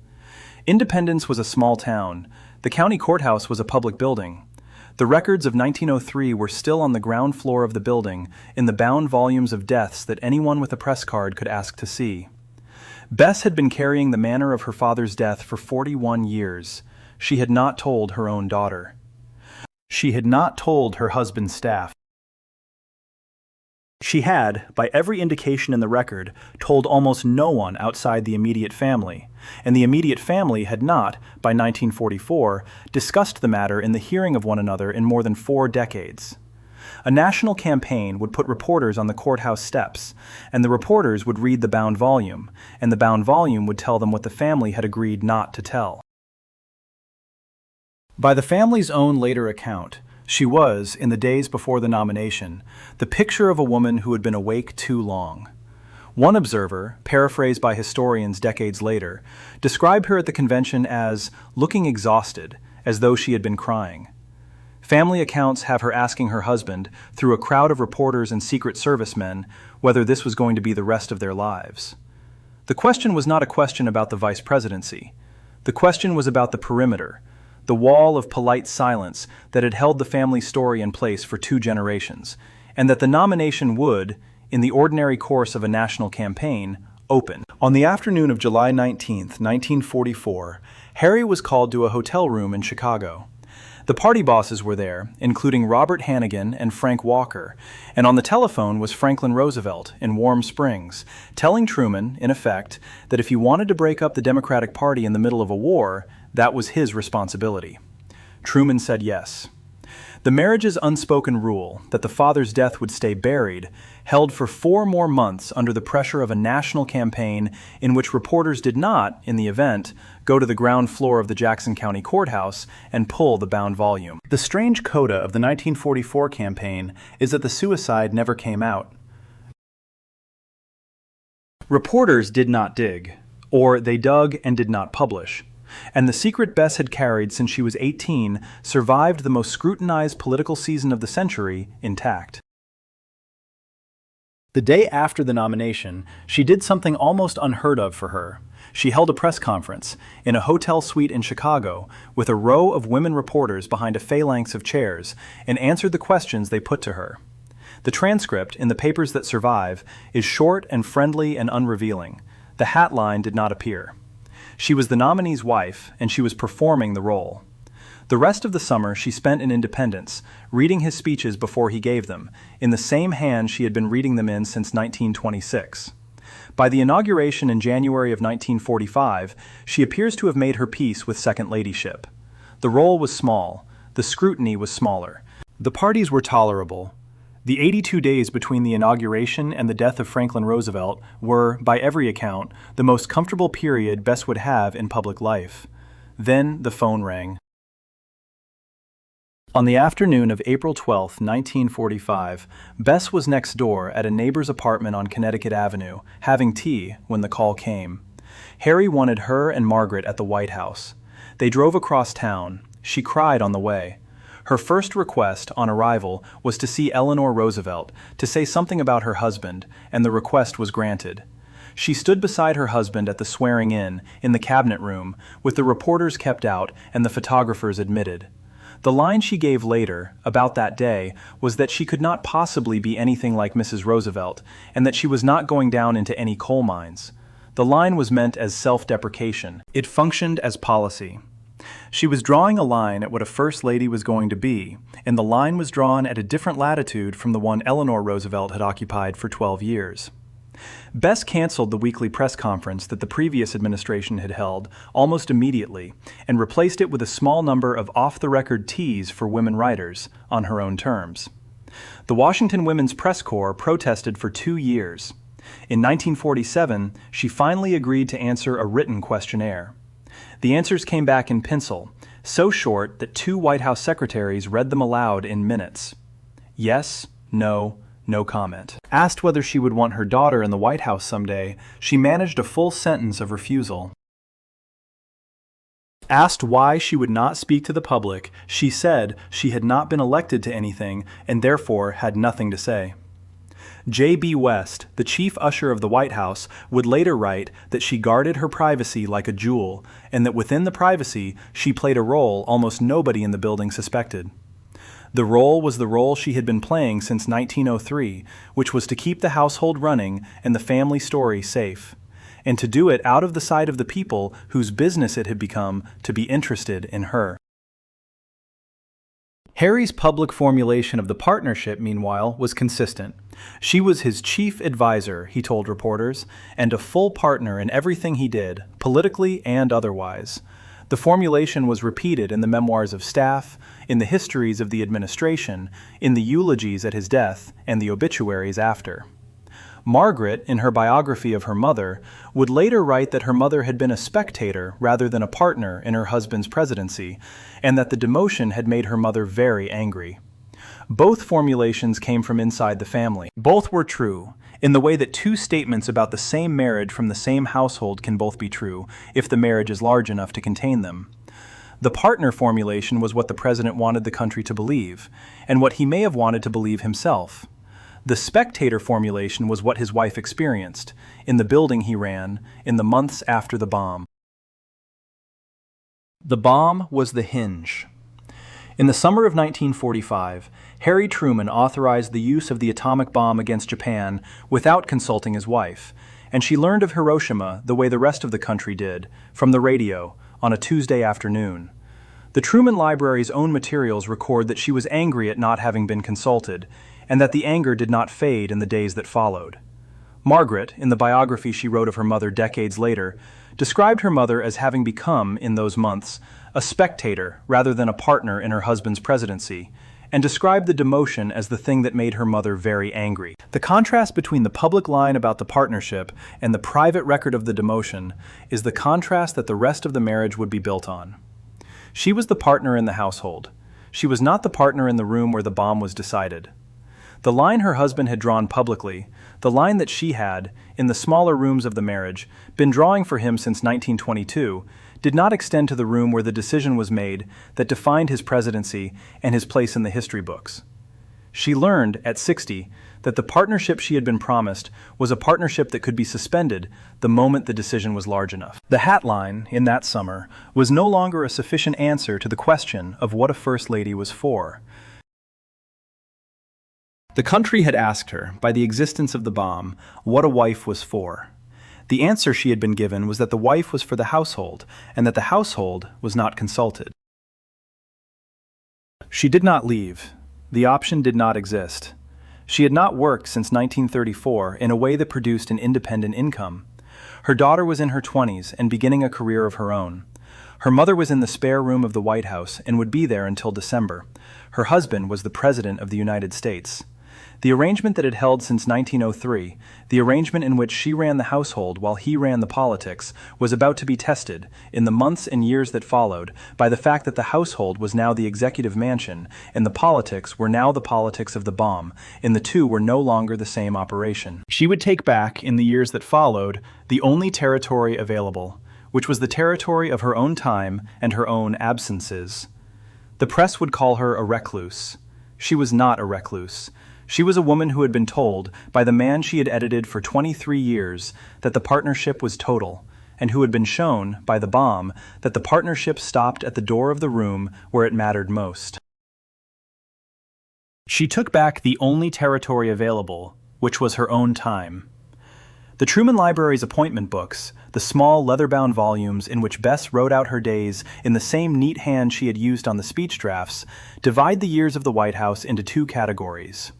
Independence was a small town. The county courthouse was a public building. The records of 1903 were still on the ground floor of the building in the bound volumes of deaths that anyone with a press card could ask to see. Bess had been carrying the manner of her father's death for 41 years. She had not told her own daughter. She had not told her husband's staff. She had, by every indication in the record, told almost no one outside the immediate family, and the immediate family had not, by 1944, discussed the matter in the hearing of one another in more than 4 decades. A national campaign would put reporters on the courthouse steps, and the reporters would read the bound volume, and the bound volume would tell them what the family had agreed not to tell. By the family's own later account, she was, in the days before the nomination, the picture of a woman who had been awake too long. One observer, paraphrased by historians decades later, described her at the convention as looking exhausted, as though she had been crying. Family accounts have her asking her husband, through a crowd of reporters and Secret Service men, whether this was going to be the rest of their lives. The question was not a question about the vice presidency. The question was about the perimeter, the wall of polite silence that had held the family story in place for 2 generations, and that the nomination would, in the ordinary course of a national campaign, open. On the afternoon of July 19, 1944, Harry was called to a hotel room in Chicago. The party bosses were there, including Robert Hannigan and Frank Walker, and on the telephone was Franklin Roosevelt in Warm Springs, telling Truman, in effect, that if he wanted to break up the Democratic Party in the middle of a war, that was his responsibility. Truman said yes. The marriage's unspoken rule that the father's death would stay buried held for 4 more months under the pressure of a national campaign in which reporters did not, in the event, go to the ground floor of the Jackson County Courthouse and pull the bound volume. The strange coda of the 1944 campaign is that the suicide never came out. Reporters did not dig, or they dug and did not publish. And the secret Bess had carried since she was 18 survived the most scrutinized political season of the century intact. The day after the nomination, she did something almost unheard of for her. She held a press conference in a hotel suite in Chicago with a row of women reporters behind a phalanx of chairs and answered the questions they put to her. The transcript, in the papers that survive, is short and friendly and unrevealing. The hat line did not appear. She was the nominee's wife, and she was performing the role. The rest of the summer she spent in Independence, reading his speeches before he gave them, in the same hand she had been reading them in since 1926. By the inauguration in January of 1945, she appears to have made her peace with second ladyship. The role was small, the scrutiny was smaller. The parties were tolerable. The 82 days between the inauguration and the death of Franklin Roosevelt were, by every account, the most comfortable period Bess would have in public life. Then the phone rang. On the afternoon of April 12, 1945, Bess was next door at a neighbor's apartment on Connecticut Avenue, having tea, when the call came. Harry wanted her and Margaret at the White House. They drove across town. She cried on the way. Her first request, on arrival, was to see Eleanor Roosevelt, to say something about her husband, and the request was granted. She stood beside her husband at the swearing-in, in the cabinet room, with the reporters kept out and the photographers admitted. The line she gave later, about that day, was that she could not possibly be anything like Mrs. Roosevelt, and that she was not going down into any coal mines. The line was meant as self-deprecation. It functioned as policy. She was drawing a line at what a First Lady was going to be, and the line was drawn at a different latitude from the one Eleanor Roosevelt had occupied for 12 years. Bess canceled the weekly press conference that the previous administration had held almost immediately and replaced it with a small number of off-the-record teas for women writers, on her own terms. The Washington Women's Press Corps protested for 2 years. In 1947, she finally agreed to answer a written questionnaire. The answers came back in pencil, so short that 2 White House secretaries read them aloud in minutes. Yes, no, no comment. Asked whether she would want her daughter in the White House someday, she managed a full sentence of refusal. Asked why she would not speak to the public, she said she had not been elected to anything and therefore had nothing to say. J.B. West, the chief usher of the White House, would later write that she guarded her privacy like a jewel, and that within the privacy she played a role almost nobody in the building suspected. The role was the role she had been playing since 1903, which was to keep the household running and the family story safe, and to do it out of the sight of the people whose business it had become to be interested in her. Harry's public formulation of the partnership, meanwhile, was consistent. She was his chief advisor, he told reporters, and a full partner in everything he did, politically and otherwise. The formulation was repeated in the memoirs of staff, in the histories of the administration, in the eulogies at his death, and the obituaries after. Margaret, in her biography of her mother, would later write that her mother had been a spectator rather than a partner in her husband's presidency, and that the demotion had made her mother very angry. Both formulations came from inside the family. Both were true, in the way that two statements about the same marriage from the same household can both be true, if the marriage is large enough to contain them. The partner formulation was what the president wanted the country to believe, and what he may have wanted to believe himself. The spectator formulation was what his wife experienced, in the building he ran, in the months after the bomb. The bomb was the hinge. In the summer of 1945, Harry Truman authorized the use of the atomic bomb against Japan without consulting his wife, and she learned of Hiroshima the way the rest of the country did, from the radio, on a Tuesday afternoon. The Truman Library's own materials record that she was angry at not having been consulted, and that the anger did not fade in the days that followed. Margaret, in the biography she wrote of her mother decades later, described her mother as having become, in those months, a spectator rather than a partner in her husband's presidency, and described the demotion as the thing that made her mother very angry. The contrast between the public line about the partnership and the private record of the demotion is the contrast that the rest of the marriage would be built on. She was the partner in the household. She was not the partner in the room where the bomb was decided. The line her husband had drawn publicly, the line that she had, in the smaller rooms of the marriage, been drawing for him since 1922, did not extend to the room where the decision was made that defined his presidency and his place in the history books. She learned, at 60, that the partnership she had been promised was a partnership that could be suspended the moment the decision was large enough. The hat line, in that summer, was no longer a sufficient answer to the question of what a first lady was for. The country had asked her, by the existence of the bomb, what a wife was for. The answer she had been given was that the wife was for the household, and that the household was not consulted. She did not leave. The option did not exist. She had not worked since 1934 in a way that produced an independent income. Her daughter was in her 20s and beginning a career of her own. Her mother was in the spare room of the White House and would be there until December. Her husband was the President of the United States. The arrangement that had held since 1903, the arrangement in which she ran the household while he ran the politics, was about to be tested, in the months and years that followed, by the fact that the household was now the executive mansion, and the politics were now the politics of the bomb, and the two were no longer the same operation. She would take back, in the years that followed, the only territory available, which was the territory of her own time and her own absences. The press would call her a recluse. She was not a recluse. She was a woman who had been told, by the man she had edited for 23 years, that the partnership was total, and who had been shown, by the bomb, that the partnership stopped at the door of the room where it mattered most. She took back the only territory available, which was her own time. The Truman Library's appointment books, the small leather-bound volumes in which Bess wrote out her days in the same neat hand she had used on the speech drafts, divide the years of the White House into two categories.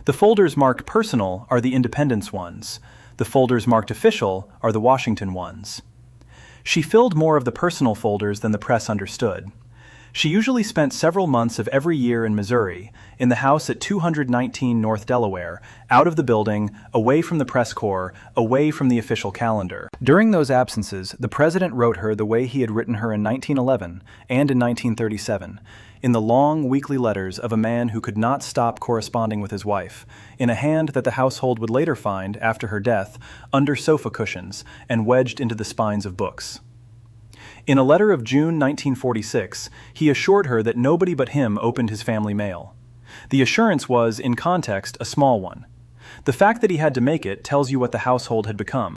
The folders marked personal are the Independence ones. The folders marked official are the Washington ones. She filled more of the personal folders than the press understood. She usually spent several months of every year in Missouri, in the house at 219 North Delaware, out of the building, away from the press corps, away from the official calendar. During those absences, the president wrote her the way he had written her in 1911 and in 1937, in the long weekly letters of a man who could not stop corresponding with his wife, in a hand that the household would later find, after her death, under sofa cushions and wedged into the spines of books. In a letter of June 1946, he assured her that nobody but him opened his family mail. The assurance was, in context, a small one. The fact that he had to make it tells you what the household had become.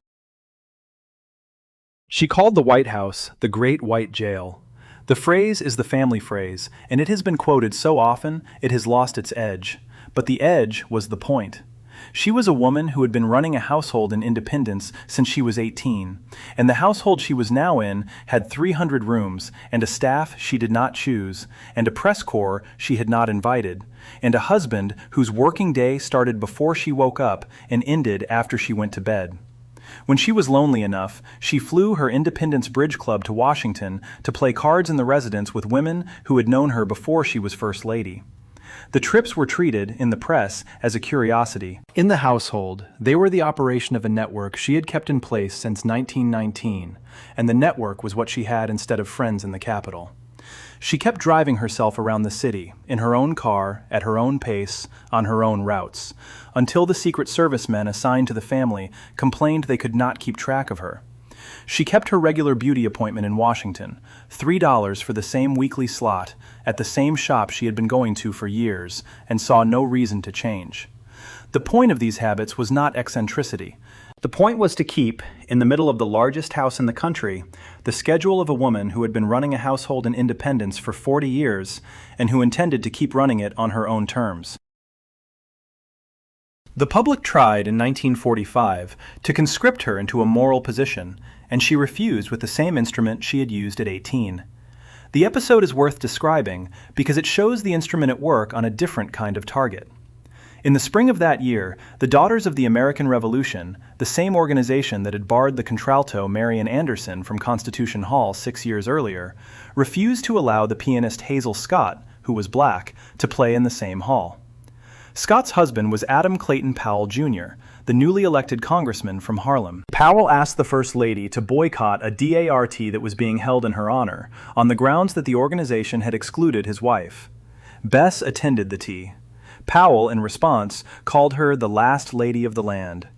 She called the White House the Great White Jail. The phrase is the family phrase, and it has been quoted so often it has lost its edge. But the edge was the point. She was a woman who had been running a household in Independence since she was 18, and the household she was now in had 300 rooms, and a staff she did not choose, and a press corps she had not invited, and a husband whose working day started before she woke up and ended after she went to bed. When she was lonely enough, she flew her Independence Bridge Club to Washington to play cards in the residence with women who had known her before she was First Lady. The trips were treated, in the press, as a curiosity. In the household, they were the operation of a network she had kept in place since 1919, and the network was what she had instead of friends in the capital. She kept driving herself around the city, in her own car, at her own pace, on her own routes, until the Secret Service men assigned to the family complained they could not keep track of her. She kept her regular beauty appointment in Washington, $3 for the same weekly slot, at the same shop she had been going to for years, and saw no reason to change. The point of these habits was not eccentricity. The point was to keep, in the middle of the largest house in the country, the schedule of a woman who had been running a household in Independence for 40 years and who intended to keep running it on her own terms. The public tried in 1945 to conscript her into a moral position, and she refused with the same instrument she had used at 18. The episode is worth describing because it shows the instrument at work on a different kind of target. In the spring of that year, the Daughters of the American Revolution, the same organization that had barred the contralto Marian Anderson from Constitution Hall 6 years earlier, refused to allow the pianist Hazel Scott, who was black, to play in the same hall. Scott's husband was Adam Clayton Powell, Jr., the newly elected congressman from Harlem. Powell asked the First Lady to boycott a DART that was being held in her honor, on the grounds that the organization had excluded his wife. Bess attended the tea. Powell, in response, called her the last lady of the land.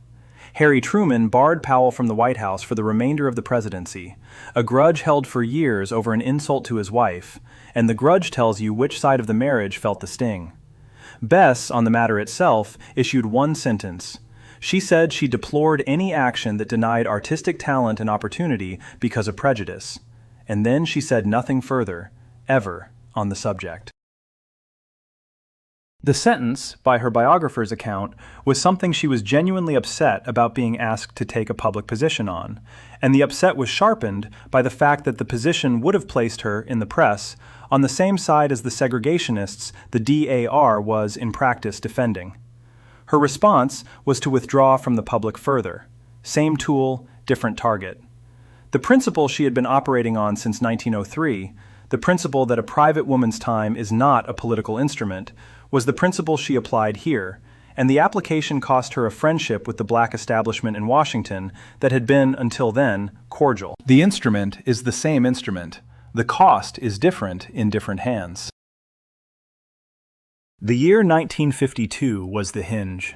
Harry Truman barred Powell from the White House for the remainder of the presidency, a grudge held for years over an insult to his wife, and the grudge tells you which side of the marriage felt the sting. Bess, on the matter itself, issued one sentence. She said she deplored any action that denied artistic talent and opportunity because of prejudice. And then she said nothing further, ever, on the subject. The sentence, by her biographer's account, was something she was genuinely upset about being asked to take a public position on, and the upset was sharpened by the fact that the position would have placed her, in the press, on the same side as the segregationists the DAR was, in practice, defending. Her response was to withdraw from the public further. Same tool, different target. The principle she had been operating on since 1903, the principle that a private woman's time is not a political instrument, was the principle she applied here, and the application cost her a friendship with the black establishment in Washington that had been, until then, cordial. The instrument is the same instrument. The cost is different in different hands. The year 1952 was the hinge.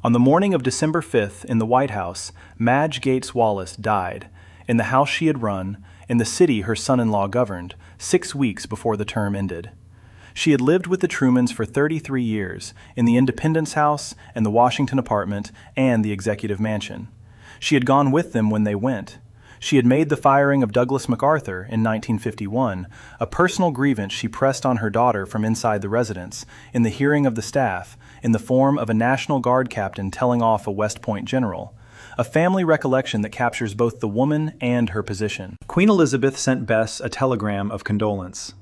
On the morning of December 5th, in the White House, Madge Gates Wallace died, in the house she had run, in the city her son-in-law governed, 6 weeks before the term ended. She had lived with the Trumans for 33 years, in the Independence House and the Washington apartment and the Executive Mansion. She had gone with them when they went. She had made the firing of Douglas MacArthur in 1951 a personal grievance she pressed on her daughter from inside the residence, in the hearing of the staff, in the form of a National Guard captain telling off a West Point general. A family recollection that captures both the woman and her position. Queen Elizabeth sent Bess a telegram of condolence.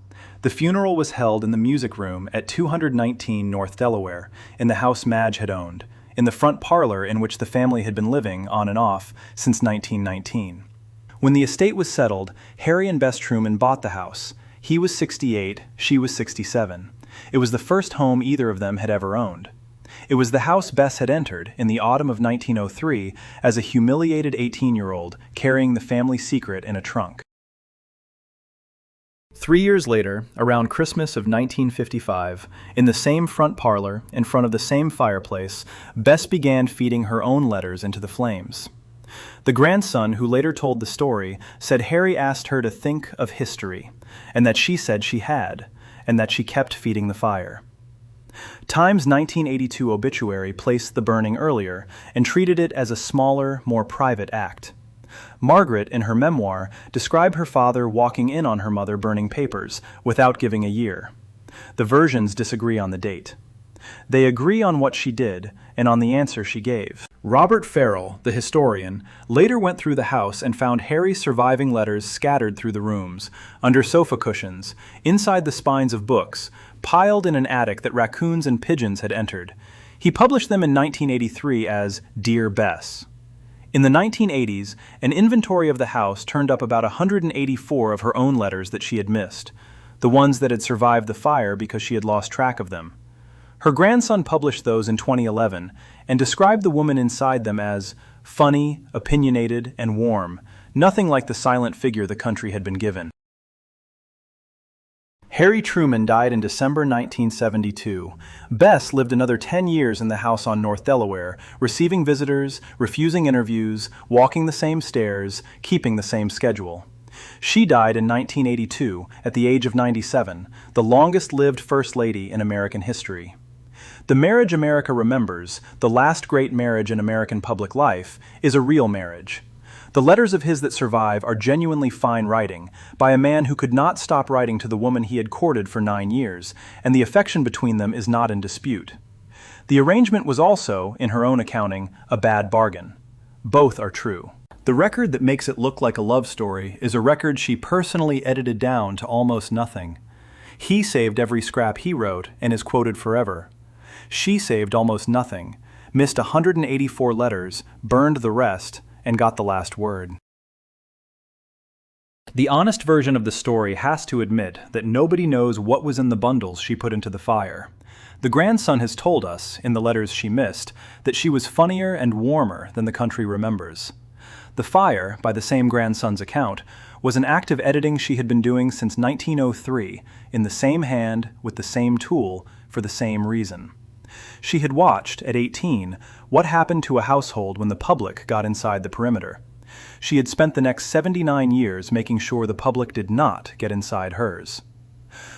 The funeral was held in the music room at 219 North Delaware, in the house Madge had owned, in the front parlor in which the family had been living, on and off, since 1919. When the estate was settled, Harry and Bess Truman bought the house. He was 68, she was 67. It was the first home either of them had ever owned. It was the house Bess had entered, in the autumn of 1903, as a humiliated 18-year-old, carrying the family secret in a trunk. 3 years later, around Christmas of 1955, in the same front parlor, in front of the same fireplace, Bess began feeding her own letters into the flames. The grandson who later told the story said Harry asked her to think of history, and that she said she had, and that she kept feeding the fire. Time's 1982 obituary placed the burning earlier and treated it as a smaller, more private act. Margaret, in her memoir, described her father walking in on her mother burning papers, without giving a year. The versions disagree on the date. They agree on what she did and on the answer she gave. Robert Farrell, the historian, later went through the house and found Harry's surviving letters scattered through the rooms, under sofa cushions, inside the spines of books, piled in an attic that raccoons and pigeons had entered. He published them in 1983 as Dear Bess. In the 1980s, an inventory of the house turned up about 184 of her own letters that she had missed, the ones that had survived the fire because she had lost track of them. Her grandson published those in 2011 and described the woman inside them as funny, opinionated, and warm, nothing like the silent figure the country had been given. Harry Truman died in December 1972. Bess lived another 10 years in the house on North Delaware, receiving visitors, refusing interviews, walking the same stairs, keeping the same schedule. She died in 1982 at the age of 97, the longest-lived First Lady in American history. The marriage America remembers, the last great marriage in American public life, is a real marriage. The letters of his that survive are genuinely fine writing, by a man who could not stop writing to the woman he had courted for 9 years, and the affection between them is not in dispute. The arrangement was also, in her own accounting, a bad bargain. Both are true. The record that makes it look like a love story is a record she personally edited down to almost nothing. He saved every scrap he wrote and is quoted forever. She saved almost nothing, missed 184 letters, burned the rest, and got the last word. The honest version of the story has to admit that nobody knows what was in the bundles she put into the fire. The grandson has told us, in the letters she missed, that she was funnier and warmer than the country remembers. The fire, by the same grandson's account, was an act of editing she had been doing since 1903, in the same hand, with the same tool, for the same reason. She had watched, at 18, what happened to a household when the public got inside the perimeter. She had spent the next 79 years making sure the public did not get inside hers.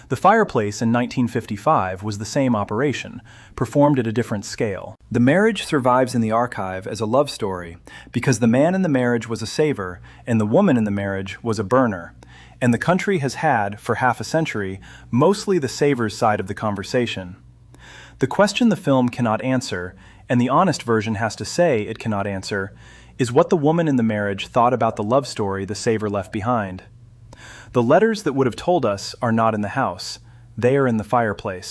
The fireplace in 1955 was the same operation, performed at a different scale. The marriage survives in the archive as a love story because the man in the marriage was a saver and the woman in the marriage was a burner, and the country has had, for half a century, mostly the saver's side of the conversation. The question the film cannot answer, and the honest version has to say it cannot answer, is what the woman in the marriage thought about the love story the saver left behind. The letters that would have told us are not in the house. They are in the fireplace.